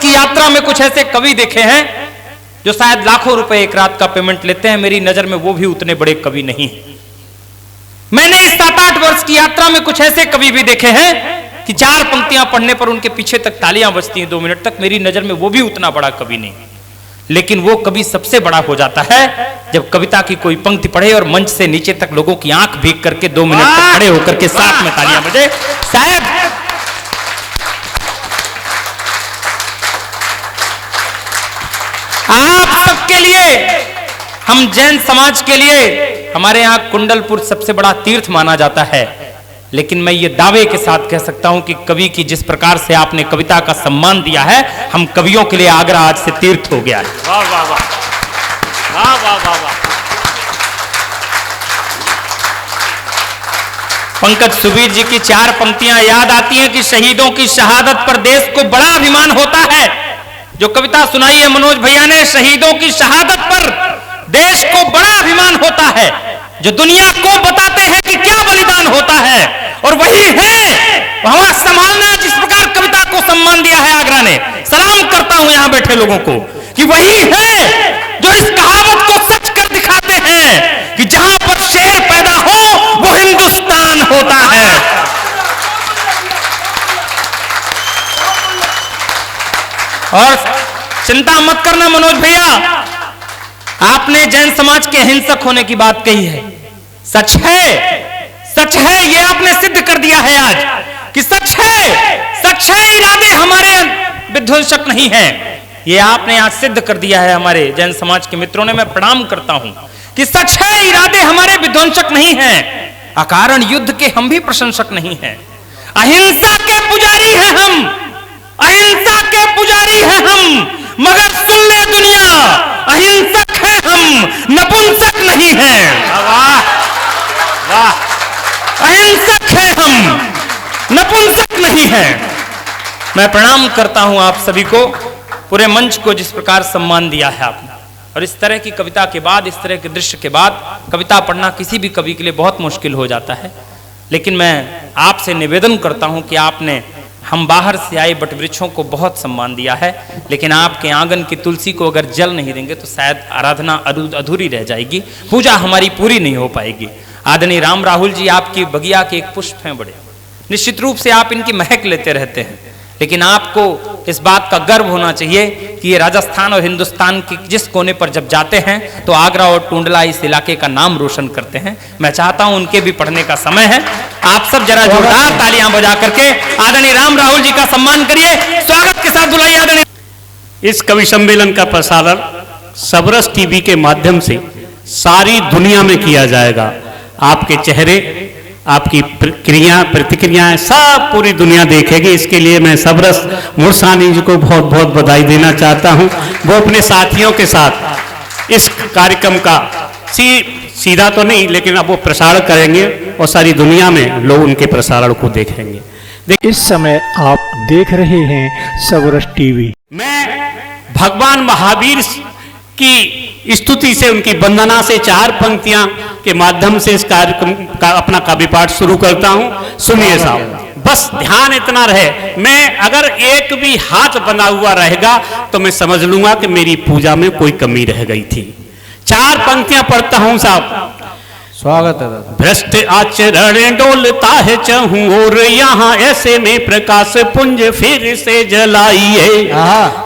की यात्रा में कुछ ऐसे कवि देखे हैं जो शायद लाखों रुपए एक रात का पेमेंट लेते हैं। मेरी नजर में वो भी उतने बड़े कवि नहीं है। मैंने इस 7-8 वर्ष की यात्रा में कुछ ऐसे कवि भी देखे हैं कि 4 पंक्तियां पढ़ने पर उनके पीछे तक तालियां बजती हैं 2 मिनट तक। मेरी नजर में वो भी उतना बड़ा कवि नहीं, लेकिन वो कवि सबसे बड़ा हो जाता है जब कविता की कोई पंक्ति पढ़े और मंच से नीचे तक लोगों की आंख भीग करके 2 मिनट तक खड़े होकर के साथ में तालियां बजे। शायद आप सबके लिए, हम जैन समाज के लिए, हमारे यहां कुंडलपुर सबसे बड़ा तीर्थ माना जाता है, लेकिन मैं ये दावे के साथ कह सकता हूं कि कवि की जिस प्रकार से आपने कविता का सम्मान दिया है, हम कवियों के लिए आगरा आज से तीर्थ हो गया है। वाह वाह वाह वाह वाह वाह वाह। पंकज सुबीर जी की 4 पंक्तियां याद आती हैं कि शहीदों की शहादत पर देश को बड़ा अभिमान होता है। जो कविता सुनाई है मनोज भैया ने, शहीदों की शहादत पर देश को बड़ा अभिमान होता है, जो दुनिया को बताते हैं कि क्या बलिदान होता है। और वही है वहां संभालना जिस प्रकार कविता को सम्मान दिया है आगरा ने। सलाम करता हूं यहां बैठे लोगों को कि वही है जो इस कहावत को सच कर दिखाते हैं कि जहां पर शेर पैदा हो वो हिंदुस्तान होता है। और चिंता मत करना मनोज भैया, आपने जैन समाज के हिंसक होने की बात कही है, सच है, सच है, ये आपने सिद्ध कर दिया है आज कि सच है इरादे हमारे विध्वंसक नहीं है। ये आपने आज सिद्ध कर दिया है हमारे जैन समाज के मित्रों ने। मैं प्रणाम करता हूं कि सच है इरादे हमारे विध्वंसक नहीं है। अकारण युद्ध के हम भी प्रशंसक नहीं हैं। अहिंसा के पुजारी हैं हम, अहिंसा के पुजारी हैं हम, मगर सुन ले दुनिया, अहिंसक हैं हम, नपुंसक नहीं हैं। वाह वाह। अहिंसक हैं हम, नपुंसक नहीं हैं। मैं प्रणाम करता हूं आप सभी को, पूरे मंच को जिस प्रकार सम्मान दिया है आपने। और इस तरह की कविता के बाद, इस तरह के दृश्य के बाद कविता पढ़ना किसी भी कवि के लिए बहुत मुश्किल हो जाता है। लेकिन मैं आपसे निवेदन करता हूं कि आपने हम बाहर से आए बट वृक्षों को बहुत सम्मान दिया है, लेकिन आपके आंगन की तुलसी को अगर जल नहीं देंगे तो शायद आराधना अधूरी रह जाएगी, पूजा हमारी पूरी नहीं हो पाएगी। आदरणीय राम राहुल जी, आपकी बगिया के एक पुष्प हैं बड़े, निश्चित रूप से आप इनकी महक लेते रहते हैं, लेकिन आपको इस बात का गर्व होना चाहिए कि ये राजस्थान और हिंदुस्तान के जिस कोने पर जब जाते हैं तो आगरा और टुंडला इस इलाके का नाम रोशन करते हैं। मैं चाहता हूं उनके भी पढ़ने का समय है। आप सब जरा जोरदार तालियां बजा करके आदरणीय राम राहुल जी का सम्मान करिए, स्वागत के साथ बुलाइए आदरणीय। इस कवि सम्मेलन का प्रसारण सबरस टीवी के माध्यम से सारी दुनिया में किया जाएगा। आपके चेहरे, आपकी क्रिया प्रतिक्रियाएं सब पूरी दुनिया देखेगी। इसके लिए मैं सबरस मुरसानी जी को बहुत बहुत बधाई देना चाहता हूं। वो अपने साथियों के साथ इस कार्यक्रम का सीधा तो नहीं, लेकिन अब वो प्रसारण करेंगे और सारी दुनिया में लोग उनके प्रसारण को देखेंगे। इस समय आप देख रहे हैं सबरस टीवी। मैं भगवान महावीर की स्तुति से, उनकी वंदना से 4 पंक्तियां के माध्यम से इस कार्यक्रम का अपना काव्य पाठ शुरू करता हूं। सुनिए साहब, बस ध्यान इतना रहे, मैं अगर एक भी हाथ बंधा हुआ रहेगा तो मैं समझ लूंगा कि मेरी पूजा में कोई कमी रह गई थी। 4 पंक्तियां पढ़ता हूं साहब। स्वागत है दादा। भ्रष्ट आचरण डोलता है चहूं और यहाँ ऐसे में प्रकाश पुंज फिर से जलाइए।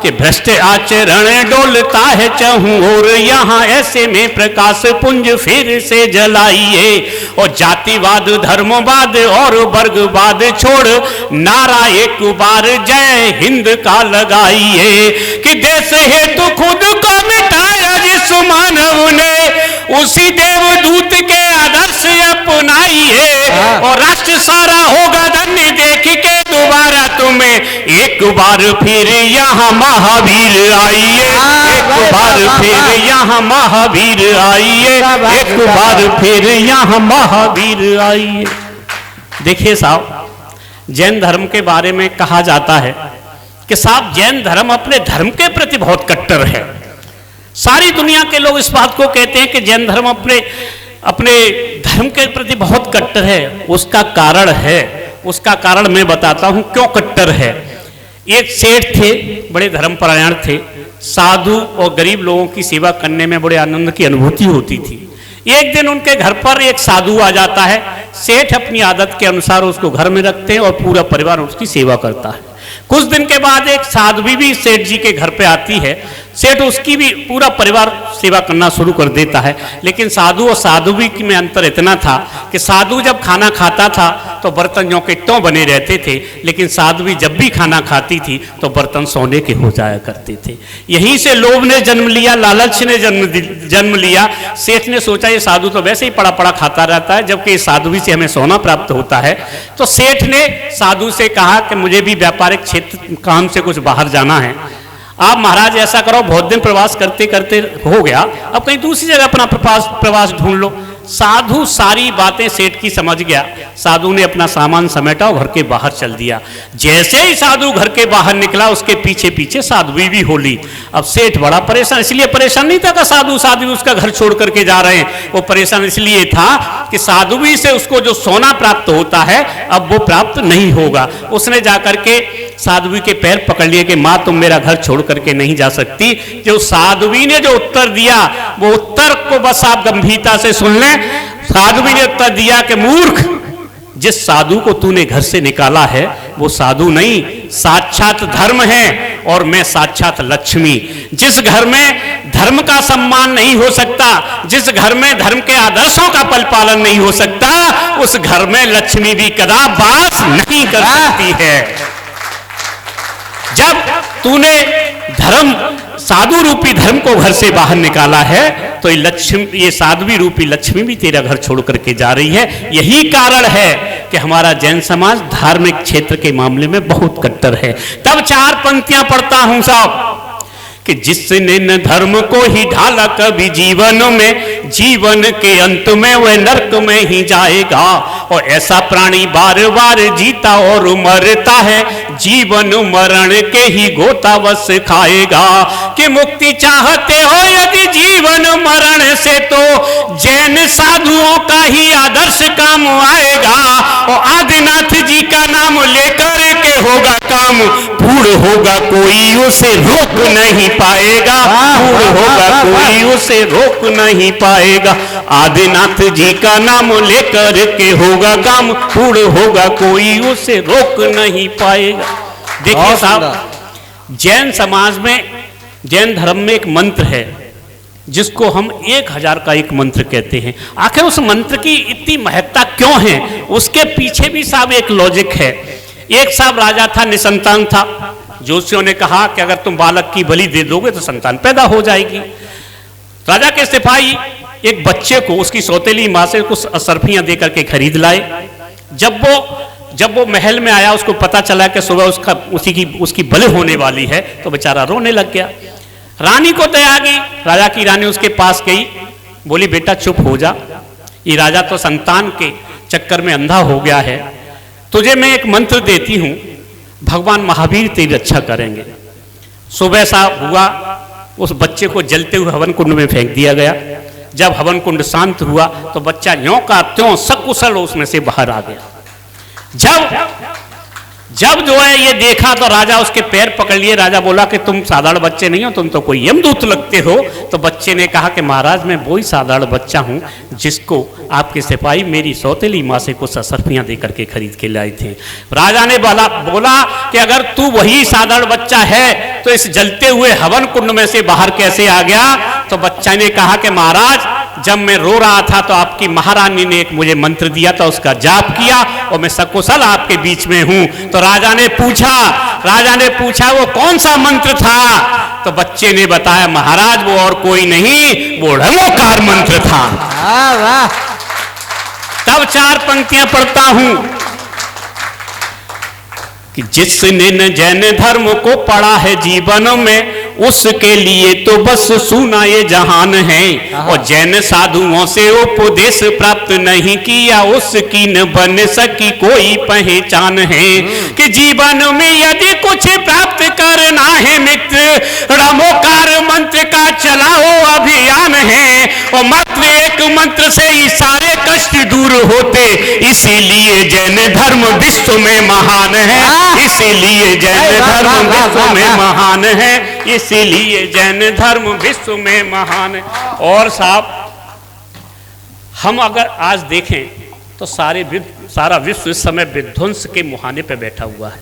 कि भ्रष्ट आचरण डोलता है चहूं और यहाँ ऐसे में प्रकाश पुंज फिर से जलाइए। और जातिवाद, धर्मवाद और वर्गवाद छोड़ नारा एक बार जय हिंद का लगाइए। कि देश हेतु खुद को मिटाया जिस मानव ने, उसी देवदूत के आदर्श अपनाइए। और राष्ट्र सारा होगा धन्य देख के दोबारा तुम्हें एक बार फिर यहाँ महावीर आइए। एक बार फिर यहाँ महावीर आइए। एक बार फिर यहाँ महावीर आइए। देखिए साहब, जैन धर्म के बारे में कहा जाता है कि साहब जैन धर्म अपने धर्म के प्रति बहुत कट्टर है। सारी दुनिया के लोग इस बात को कहते हैं कि जैन धर्म अपने धर्म के प्रति बहुत कट्टर है। उसका कारण मैं बताता हूं क्यों कट्टर है। एक सेठ थे, बड़े धर्मपरायण थे, साधु और गरीब लोगों की सेवा करने में बड़े आनंद की अनुभूति होती थी। एक दिन उनके घर पर एक साधु आ जाता है। सेठ अपनी आदत के अनुसार उसको घर में रखते हैं और पूरा परिवार उसकी सेवा करता है। कुछ दिन के बाद एक साध्वी भी सेठ जी के घर पे आती है। सेठ उसकी भी पूरा परिवार सेवा करना शुरू कर देता है। लेकिन साधु और साध्वी में अंतर इतना था कि साधु जब खाना खाता था तो बर्तन यों के त्यों बने रहते थे, लेकिन साध्वी जब भी खाना खाती थी तो बर्तन सोने के हो जाया करते थे। यहीं से लोभ ने जन्म लिया, लालच ने जन्म लिया। सेठ ने सोचा ये साधु तो वैसे ही पड़ा पड़ा खाता रहता है, जबकि इस साध्वी से हमें सोना प्राप्त होता है। तो सेठ ने साधु से कहा कि मुझे भी व्यापारिक क्षेत्र काम से कुछ बाहर जाना है, आप महाराज ऐसा करो, बहुत दिन प्रवास करते करते हो गया, अब कहीं दूसरी जगह अपना प्रवास ढूंढ लो। साधु सारी बातें सेठ की समझ गया। साधु ने अपना सामान समेटा और घर के बाहर चल दिया। जैसे ही साधु घर के बाहर निकला, उसके पीछे पीछे साध्वी भी हो ली। अब सेठ बड़ा परेशान, इसलिए परेशान नहीं था कि साधु साध्वी उसका घर छोड़ करके जा रहे हैं, वो परेशान इसलिए था कि साध्वी से उसको जो सोना प्राप्त होता है अब वो प्राप्त नहीं होगा। उसने जाकर के साध्वी के पैर पकड़ लिए कि माँ तुम मेरा घर छोड़ करके नहीं जा सकती। जो साध्वी ने जो उत्तर दिया वो उत्तर को बस आप गंभीरता से सुन लें। साध्वी ने उत्तर दिया कि मूर्ख, जिस साधु को तूने घर से निकाला है वो साधु नहीं, साक्षात धर्म है और मैं साक्षात लक्ष्मी। जिस घर में धर्म का सम्मान नहीं हो सकता, जिस घर में धर्म के आदर्शों का पालन नहीं हो सकता, उस घर में लक्ष्मी भी कदापि वास नहीं कर सकती है। जब तूने धर्म, साधु रूपी धर्म को घर से बाहर निकाला है तो ये साध्वी रूपी लक्ष्मी भी तेरा घर छोड़ करके जा रही है। यही कारण है कि हमारा जैन समाज धार्मिक क्षेत्र के मामले में बहुत कट्टर है। तब 4 पंक्तियां पढ़ता हूं साहब कि जिसने न धर्म को ही ढाला कभी जीवन में, जीवन के अंत में वह नरक में ही जाएगा। और ऐसा प्राणी बार बार जीता और मरता है, जीवन मरण के ही गोता बस खाएगा। कि मुक्ति चाहते हो यदि जीवन मरण से तो जैन साधुओं का ही आदर्श काम आएगा। और आदिनाथ जी का नाम लेकर के होगा काम, पूर्ण होगा कोई उसे रोक नहीं पाएगा, पूर्ण होगा कोई उसे रोक नहीं पाएगा। आदिनाथ जी का नाम लेकर के होगा काम, पूर्ण होगा कोई उसे रोक नहीं पाएगा। देखिए साहब, जैन समाज में, जैन धर्म में एक मंत्र है जिसको हम 1000 का एक मंत्र कहते हैं। आखिर उस मंत्र की इतनी महत्ता क्यों है, उसके पीछे भी साहब एक लॉजिक है। एक साहब राजा था, निसंतान था। जोशियों ने कहा कि अगर तुम बालक की बलि दे दोगे तो संतान पैदा हो जाएगी। राजा के सिपाही एक बच्चे को उसकी सौतेली माँ से कुछ असरफियां देकर के खरीद लाए। जब वो महल में आया, उसको पता चला कि सुबह उसकी बलि होने वाली है, तो बेचारा रोने लग गया। रानी को दया गई, राजा की रानी उसके पास गई, बोली बेटा चुप हो जा, ये राजा तो संतान के चक्कर में अंधा हो गया है, तुझे मैं एक मंत्र देती हूं, भगवान महावीर तेरी रक्षा करेंगे। सुबह साहब हुआ, उस बच्चे को जलते हुए हवन कुंड में फेंक दिया गया। जब हवन कुंड शांत हुआ तो बच्चा यों का त्यों सकुशल उसमें से बाहर आ गया। जब जो है ये देखा तो राजा उसके पैर पकड़ लिए। राजा बोला कि तुम साधारण बच्चे नहीं हो, तुम तो कोई यमदूत लगते हो। तो बच्चे ने कहा कि महाराज मैं वही साधारण बच्चा हूं जिसको आपके सिपाही मेरी सौतेली माँ से कुछ असरफियां देकर के खरीद के लाए थे। राजा ने बोला कि अगर तू वही साधारण बच्चा है तो इस जलते हुए हवन कुंड में से बाहर कैसे आ गया? तो बच्चा ने कहा कि महाराज जब मैं रो रहा था तो आपकी महारानी ने एक मुझे मंत्र दिया था, उसका जाप किया और मैं सकुशल आपके बीच में हूं। तो राजा ने पूछा वो कौन सा मंत्र था? तो बच्चे ने बताया महाराज वो और कोई नहीं, वो ढ़मोकार मंत्र था। तब 4 पंक्तियां पढ़ता हूं कि जिसने न जैन धर्म को पढ़ा है जीवन में, उसके लिए तो बस सुना ये जहान है। और जैन साधुओं से उपदेश प्राप्त नहीं किया, उसकी न बन सकी कोई पहचान है। कि जीवन में यदि कुछ प्राप्त करना है मित्र, ढ़मोकार मंत्र का चलाओ अभियान है। और मात्र एक मंत्र से ही सारे कष्ट दूर होते, इसीलिए जैन धर्म विश्व में महान है, इसीलिए जैन धर्म विश्व में महान है, इसीलिए जैन धर्म विश्व में महान है। और साहब, हम अगर आज देखें तो सारा विश्व इस समय विध्वंस के मुहाने पे बैठा हुआ है।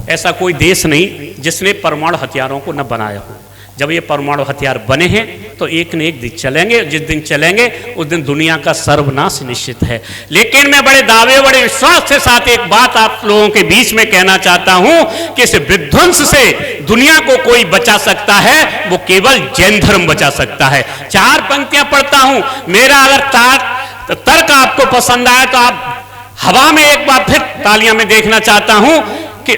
ऐसा कोई देश नहीं जिसने परमाणु हथियारों को न बनाया हो। जब ये परमाणु हथियार बने हैं तो एक न एक दिन चलेंगे, जिस दिन चलेंगे उस दिन दुनिया का सर्वनाश निश्चित है। लेकिन मैं बड़े दावे, बड़े विश्वास के साथ एक बात आप लोगों के बीच में कहना चाहता हूं कि इस विध्वंस से दुनिया को कोई बचा सकता है, वो केवल जैन धर्म बचा सकता है। 4 पंक्तियां पढ़ता हूं। मेरा अगर तर्क आपको पसंद आया तो आप हवा में एक बार फिर तालियां में देखना चाहता हूं कि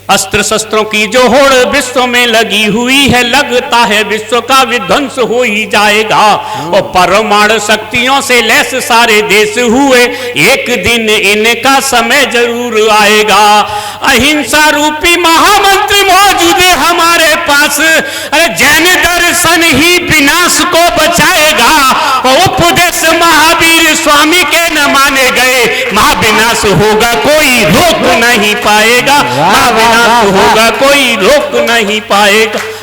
अस्त्र शस्त्रों की जो होड़ विश्व में लगी हुई है, लगता है विश्व का विध्वंस हो ही जाएगा। और परमाणु शक्तियों से लैस सारे देश हुए, एक दिन इनका समय जरूर आएगा। अहिंसा रूपी महामंत्र मौजूद है हमारे पास, अरे जैन दर्शन ही विनाश को बचाएगा। उपदेश महावीर स्वामी के न माने गए, महाविनाश होगा कोई रोक नहीं पाएगा, महाविनाश होगा कोई रोक नहीं पाएगा।